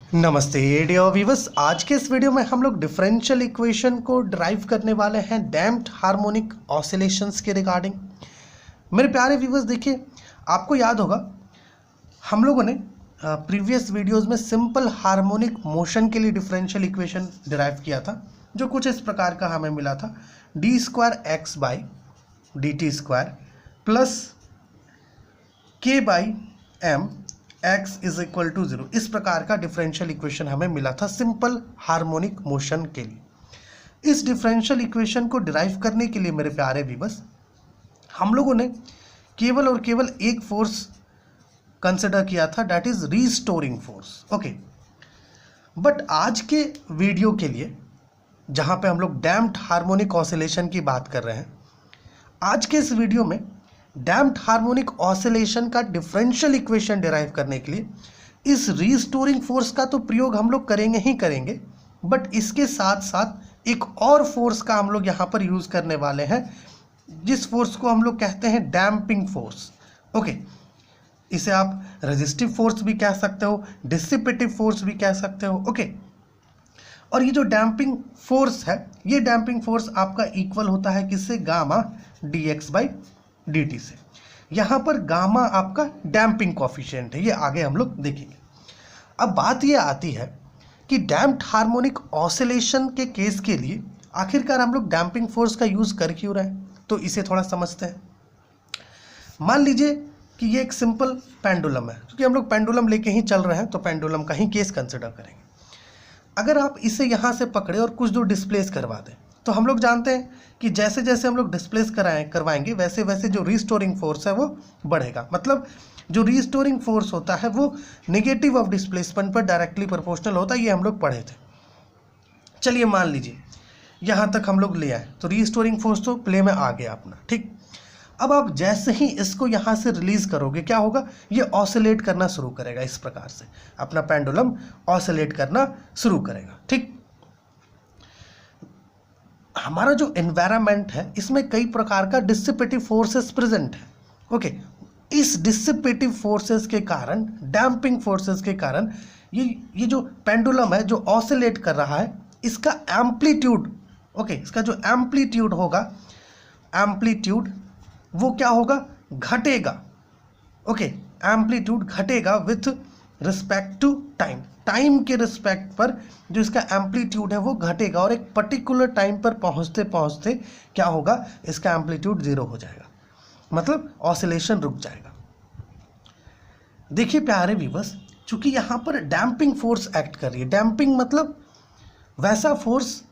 नमस्ते dear viewers. आज के इस वीडियो में हम लोग डिफरेंशियल इक्वेशन को ड्राइव करने वाले हैं डैम्प्ड हार्मोनिक ऑसिलेशंस के रिगार्डिंग। मेरे प्यारे व्यूअर्स, देखिए आपको याद होगा हम लोगों ने प्रीवियस वीडियोस में सिंपल हार्मोनिक मोशन के लिए डिफरेंशियल इक्वेशन डिराइव किया था, जो कुछ इस प्रकार का हमें मिला था d²x/dt² plus k/m x is equal to 0। इस प्रकार का डिफरेंशियल इक्वेशन हमें मिला था सिंपल हार्मोनिक मोशन के लिए। इस डिफरेंशियल इक्वेशन को डिराइव करने के लिए मेरे प्यारे व्यूअर्स, हम लोगों ने केवल और केवल एक फोर्स कंसिडर किया था, that is restoring force. Okay, but आज के वीडियो के लिए जहां पे हम लोग डैम्प्ड हार्मोनिक ऑसिलेशन की बात कर रहे हैं, आज के इस वीडियो में डैम्प्ड हार्मोनिक ऑसिलेशन का डिफरेंशियल इक्वेशन डिराइव करने के लिए इस रीस्टोरिंग फोर्स का तो प्रयोग हम लोग करेंगे ही करेंगे, बट इसके साथ साथ एक और फोर्स का हम लोग यहाँ पर यूज़ करने वाले हैं, जिस फोर्स को हम लोग कहते हैं डैम्पिंग फोर्स। ओके, इसे आप रेजिस्टिव फोर्स भी कह सकते हो, डिसिपेटिव फोर्स भी कह सकते हो। ओके, और ये जो डैम्पिंग फोर्स है, ये डैम्पिंग फोर्स आपका इक्वल होता है किससे? गामा dx/dt से। यहाँ पर गामा आपका डैम्पिंग कोफिशिएंट है, ये आगे हम लोग देखेंगे। अब बात ये आती है कि डैम्प्ड हार्मोनिक ऑसिलेशन के केस के लिए आखिरकार हम लोग डैम्पिंग फोर्स का यूज़ कर क्यों रहे हैं, तो इसे थोड़ा समझते हैं। मान लीजिए कि ये एक सिंपल पेंडुलम है, क्योंकि हम लोग पेंडुलम लेके ही चल रहे हैं तो पेंडुलम का ही केस कंसिडर करेंगे। अगर आप इसे यहाँ से पकड़े और कुछ दूर डिस्प्लेस करवा दें, तो हम लोग जानते हैं कि जैसे जैसे हम लोग डिस्प्लेस करवाएंगे वैसे वैसे जो रीस्टोरिंग फोर्स है वो बढ़ेगा। मतलब जो रीस्टोरिंग फोर्स होता है वो नेगेटिव ऑफ डिस्प्लेसमेंट पर डायरेक्टली प्रोपोर्शनल होता है, ये हम लोग पढ़े थे। चलिए मान लीजिए यहाँ तक हम लोग ले आए, तो रीस्टोरिंग फोर्स तो प्ले में आ गया अपना, ठीक। अब आप जैसे ही इसको यहाँ से रिलीज करोगे, क्या होगा? ये ऑसिलेट करना शुरू करेगा, इस प्रकार से अपना पेंडुलम ऑसिलेट करना शुरू करेगा, ठीक। हमारा जो एनवायरनमेंट है इसमें कई प्रकार का डिसिपेटिव फोर्सेस प्रेजेंट है। ओके, इस डिसिपेटिव फोर्सेस के कारण, डैम्पिंग फोर्सेस के कारण ये जो पेंडुलम है जो ऑसिलेट कर रहा है, इसका एम्पलीट्यूड, ओके, इसका जो एम्पलीट्यूड होगा, एम्पलीट्यूड वो क्या होगा? घटेगा। ओके, एम्पलीट्यूड घटेगा with respect to time. Time के रिस्पेक्ट पर जो इसका एम्पलीट्यूड है वो घटेगा, और एक पर्टिकुलर टाइम पर पहुंचते पहुंचते क्या होगा? इसका एम्पलीट्यूड 0 हो जाएगा, मतलब ऑसिलेशन रुक जाएगा। देखिए प्यारे व्यूअर्स, चूंकि यहाँ पर डैम्पिंग फोर्स एक्ट कर रही है। डैम्पिंग मतलब वैसा फोर्स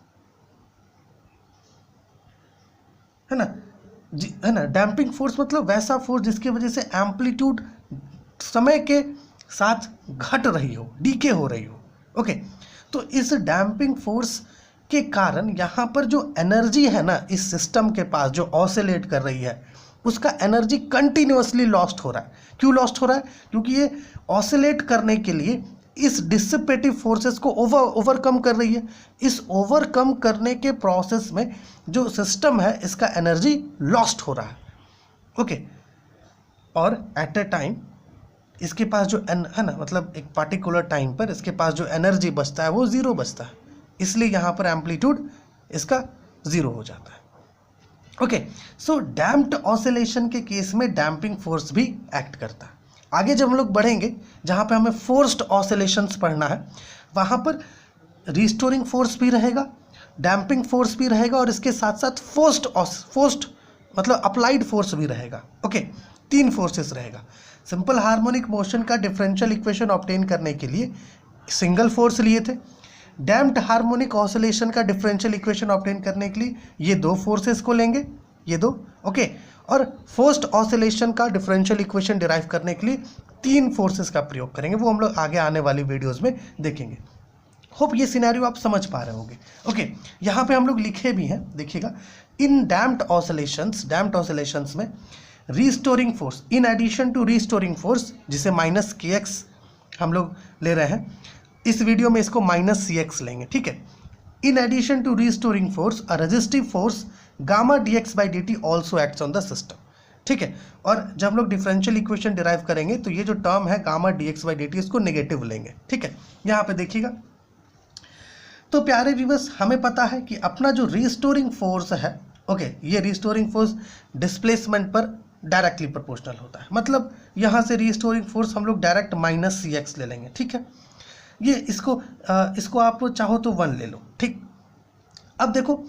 है ना, है ना। डैम्पिंग फोर्स मतलब वैसा फोर्स जिसकी वजह से एम्पलीट्यूड समय के साथ घट रही हो, डीके हो रही हो। ओके, तो इस डैम्पिंग फोर्स के कारण यहाँ पर जो एनर्जी है ना इस सिस्टम के पास, जो ऑसिलेट कर रही है, उसका एनर्जी कंटिन्यूअसली लॉस्ट हो रहा है। क्यों लॉस्ट हो रहा है? क्योंकि ये ऑसिलेट करने के लिए इस डिसिपेटिव फोर्सेस को ओवरकम कर रही है। इस ओवरकम करने के प्रोसेस में जो सिस्टम है इसका एनर्जी लॉस्ट हो रहा है। ओके, और एट ए टाइम इसके पास जो है ना, मतलब एक पार्टिकुलर टाइम पर इसके पास जो एनर्जी बचता है वो 0 बचता है, इसलिए यहाँ पर एम्पलीट्यूड इसका 0 हो जाता है। ओके, सो डैम्प्ड ऑसिलेशन के केस में डैम्पिंग फोर्स भी एक्ट करता है। आगे जब हम लोग बढ़ेंगे, जहाँ पे हमें फोर्स्ड ऑसिलेशंस पढ़ना है, वहाँ पर रिस्टोरिंग फोर्स भी रहेगा, डैम्पिंग फोर्स भी रहेगा, और इसके साथ साथ फोर्स्ड मतलब अप्लाइड फोर्स भी रहेगा। ओके, 3 फोर्सेस रहेगा। सिंपल हार्मोनिक मोशन का डिफरेंशियल इक्वेशन ऑब्टेन करने के लिए सिंगल फोर्स लिए थे। डैम्प्ड हार्मोनिक ऑसिलेशन का डिफरेंशियल इक्वेशन ऑब्टेन करने के लिए ये 2 फोर्सेस को लेंगे, ये 2। ओके, और फोर्स्ड ऑसिलेशन का डिफरेंशियल इक्वेशन डिराइव करने के लिए 3 फोर्सेस का प्रयोग करेंगे, वो हम लोग आगे आने वाली वीडियोस में देखेंगे। होप ये सिनेरियो आप समझ पा रहे होंगे। ओके, यहाँ पे हम लोग लिखे भी हैं, देखिएगा। इन डैम्प्ड ऑसिलेशंस में restoring force in addition to restoring force, जिसे -kx हम लोग ले रहे हैं, इस वीडियो में इसको -cx लेंगे, ठीक है। In addition to restoring force, a resistive force gamma dx/dt also acts on the system। ठीक है। और जब हम लोग डिफरेंशियल इक्वेशन डिराइव करेंगे तो ये जो टर्म है गामा dx बाई dt इसको नेगेटिव लेंगे, ठीक है। यहाँ पे देखिएगा, तो प्यारे व्यूअर्स हमें पता है कि अपना जो रिस्टोरिंग फोर्स है, ओके, ये रिस्टोरिंग फोर्स डिस्प्लेसमेंट पर डायरेक्टली प्रोपोर्शनल होता है। मतलब यहाँ से रिस्टोरिंग फोर्स हम लोग डायरेक्ट माइनस cx ले लेंगे, ठीक है। ये इसको आप चाहो तो 1 ले लो, ठीक। अब देखो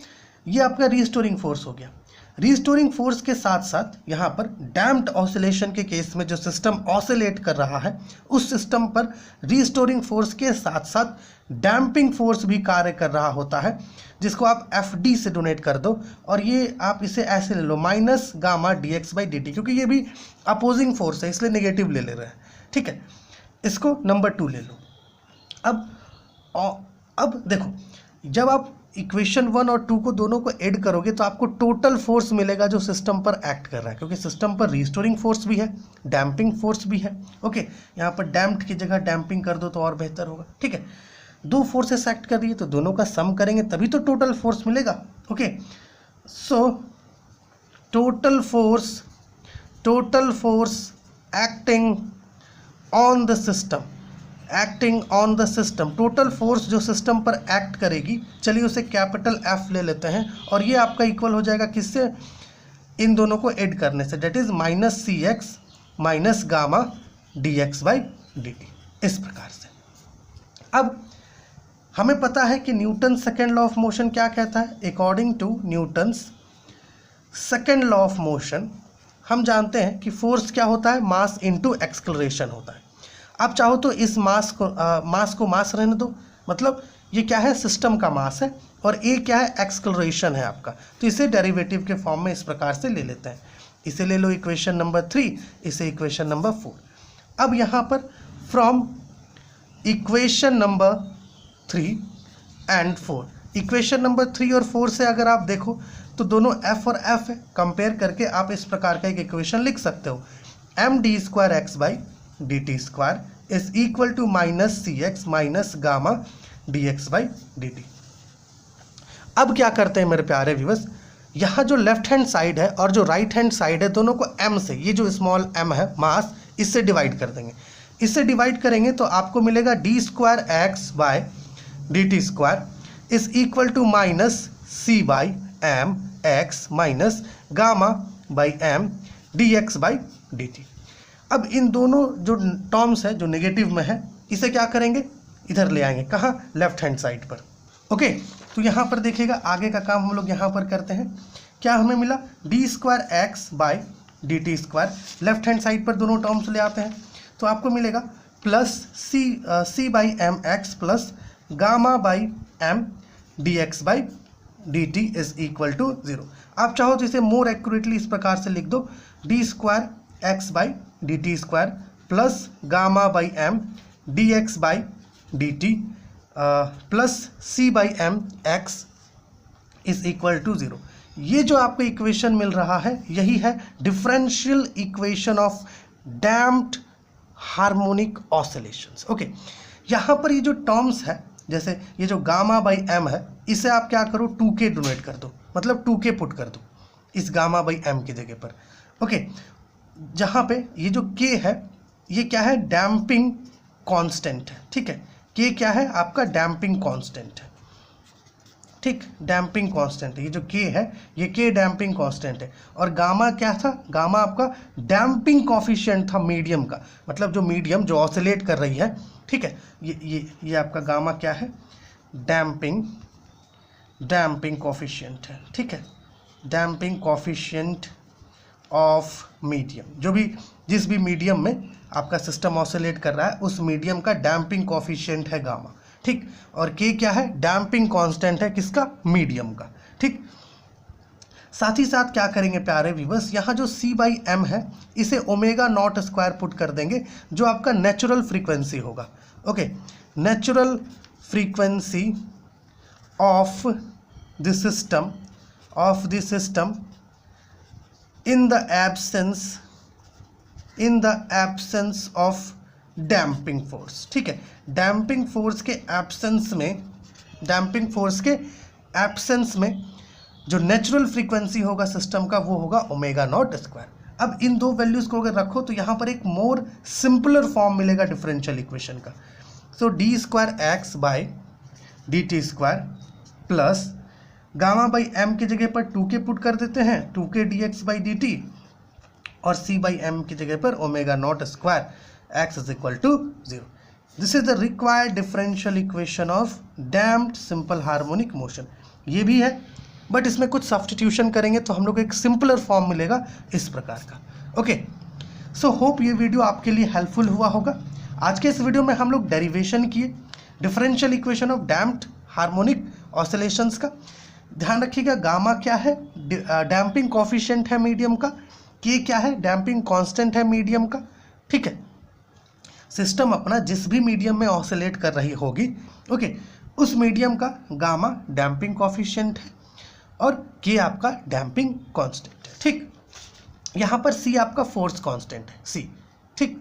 ये आपका रिस्टोरिंग फोर्स हो गया। रिस्टोरिंग फोर्स के साथ साथ यहाँ पर डैम्प्ड ऑसिलेशन के केस में जो सिस्टम ऑसिलेट कर रहा है उस सिस्टम पर रिस्टोरिंग फोर्स के साथ साथ डैम्पिंग फोर्स भी कार्य कर रहा होता है, जिसको आप FD से डोनेट कर दो। और ये आप इसे ऐसे ले लो minus gamma dx by dt, क्योंकि ये भी अपोजिंग फोर्स है इसलिए नेगेटिव ले रहे हैं, ठीक है। इसको नंबर 2 ले लो। अब देखो, जब आप इक्वेशन 1 और 2 को दोनों को ऐड करोगे तो आपको टोटल फोर्स मिलेगा जो सिस्टम पर एक्ट कर रहा है, क्योंकि सिस्टम पर रिस्टोरिंग फोर्स भी है, डैम्पिंग फोर्स भी है, ओके। यहाँ पर डैम्प्ड की जगह डैम्पिंग कर दो तो और बेहतर होगा, ठीक है। 2 फोर्सेस एक्ट कर रही है तो दोनों का सम करेंगे तभी तो टोटल फोर्स मिलेगा, okay. So total force acting on the system, total force जो सिस्टम पर एक्ट करेगी, चलिए उसे कैपिटल F ले लेते हैं। और ये आपका इक्वल हो जाएगा किससे, इन दोनों को ऐड करने से, that is minus cx minus gamma dx by dt, इस प्रकार से। अब हमें पता है कि Newton second law of motion क्या कहता है। According to Newton's second law of motion हम जानते हैं कि फोर्स क्या होता है, मास इनटू एक्सेलरेशन होता है। आप चाहो तो इस मास को मास रहने दो, मतलब ये क्या है, सिस्टम का मास है, और ए क्या है, एक्सेलरेशन है आपका। तो इसे डेरिवेटिव के फॉर्म में इस प्रकार से ले लेते हैं। इसे ले लो इक्वेशन नंबर 3, इसे इक्वेशन नंबर 4। अब यहाँ पर from equation number 3 and 4, equation number 3 और 4 से अगर आप देखो तो दोनों F और F है, कंपेयर करके आप इस प्रकार का एक इक्वेशन लिख सकते हो, md2x by dt square is equal to minus cx minus gamma dx by dt। अब क्या करते हैं मेरे प्यारे व्यूअर्स, यहाँ जो लेफ्ट हैंड साइड है और जो राइट हैंड साइड है दोनों को m से, ये जो स्मॉल m है मास, इससे डिवाइड कर देंगे। इससे डिवाइड करेंगे तो आपको मिलेगा d2x by dt square is equal to minus c by m x minus gamma by m dx by dt। अब इन दोनों जो टर्म्स है जो नेगेटिव में है, इसे क्या करेंगे, इधर ले आएंगे, कहाँ, लेफ्ट हैंड साइड पर, ओके। तो यहाँ पर देखिएगा आगे का काम हम लोग यहाँ पर करते हैं। क्या हमें मिला, d2x by dt square, left hand side पर दोनों टर्म्स ले आते हैं तो आपको मिलेगा plus c by M X plus gamma by m dx by dt is equal to 0। आप चाहो तो इसे मोर एक्यूरेटली इस प्रकार से लिख दो, d2x by dt square plus gamma by m dx by dt plus c by m x is equal to 0। ये जो आपको इक्वेशन मिल रहा है यही है differential equation of damped harmonic oscillations, okay. यहाँ पर ये जो टर्म्स है, जैसे ये जो गामा बाई m है, इसे आप क्या करो, 2k डोनेट कर दो, मतलब 2k पुट कर दो इस गामा बाई m की जगह पर, ओके। जहाँ पे ये जो k है ये क्या है, डैम्पिंग कांस्टेंट है, ठीक है। k क्या है, आपका डैम्पिंग कांस्टेंट है, ठीक, डैम्पिंग कांस्टेंट है। ये जो k है ये k डैम्पिंग कांस्टेंट है। और गामा क्या था, गामा आपका डैम्पिंग कॉफिशिएंट था मीडियम का, मतलब जो मीडियम जो ऑसिलेट कर रही है, ठीक है। ये आपका गामा क्या है, डैम्पिंग कॉफिशिएंट है, ठीक है, डैम्पिंग कॉफिशिएंट ऑफ मीडियम, जिस भी मीडियम में आपका सिस्टम ऑसिलेट कर रहा है उस मीडियम का डैम्पिंग कॉफिशिएंट है गामा, ठीक। और के क्या है, डैम्पिंग कांस्टेंट है किसका, मीडियम का, ठीक। साथ ही साथ क्या करेंगे प्यारे व्यूअर्स, यहाँ जो c बाई m है इसे ओमेगा नॉट स्क्वायर पुट कर देंगे, जो आपका नेचुरल फ्रीक्वेंसी होगा, okay. Natural frequency of the system in the absence of damping force, ठीक है। डैम्पिंग फोर्स के एब्सेंस में जो नेचुरल फ्रीक्वेंसी होगा सिस्टम का वो होगा ओमेगा नॉट स्क्वायर। अब इन दो वैल्यूज़ को अगर रखो तो यहाँ पर एक मोर सिंपलर फॉर्म मिलेगा डिफरेंशियल इक्वेशन का। So d square x by d t square plus gamma by m की जगह पर 2k पुट कर देते हैं, 2k d x by d t, और c बाई एम की जगह पर omega naught square x is equal to 0। This is the required differential equation of damped simple harmonic motion. ये भी है बट इसमें कुछ सब्स्टिट्यूशन करेंगे तो हम लोग एक सिंपलर फॉर्म मिलेगा इस प्रकार का। ओके, सो होप ये वीडियो आपके लिए हेल्पफुल हुआ होगा। आज के इस वीडियो में हम लोग डेरिवेशन किए differential equation of damped harmonic oscillations का। ध्यान रखिएगा गामा क्या है, डैम्पिंग कोफिशिएंट है मीडियम का, के क्या है, डैम्पिंग कांस्टेंट है मीडियम का। ठीक है, सिस्टम अपना जिस भी मीडियम में ऑसिलेट कर रही होगी, ओके, उस मीडियम का गामा डैम्पिंग कोफिशिएंट है और के आपका डैम्पिंग कांस्टेंट है। ठीक, यहाँ पर सी आपका फोर्स कांस्टेंट है, सी। ठीक,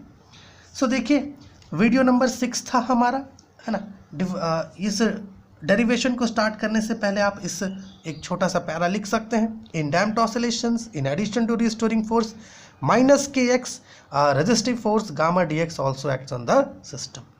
सो देखिए वीडियो नंबर 6 था हमारा, है ना। इस डेरिवेशन को स्टार्ट करने से पहले आप इस एक छोटा सा पैरा लिख सकते हैं। In damped oscillations in addition to restoring force minus k x resistive force gamma d x also acts on the system.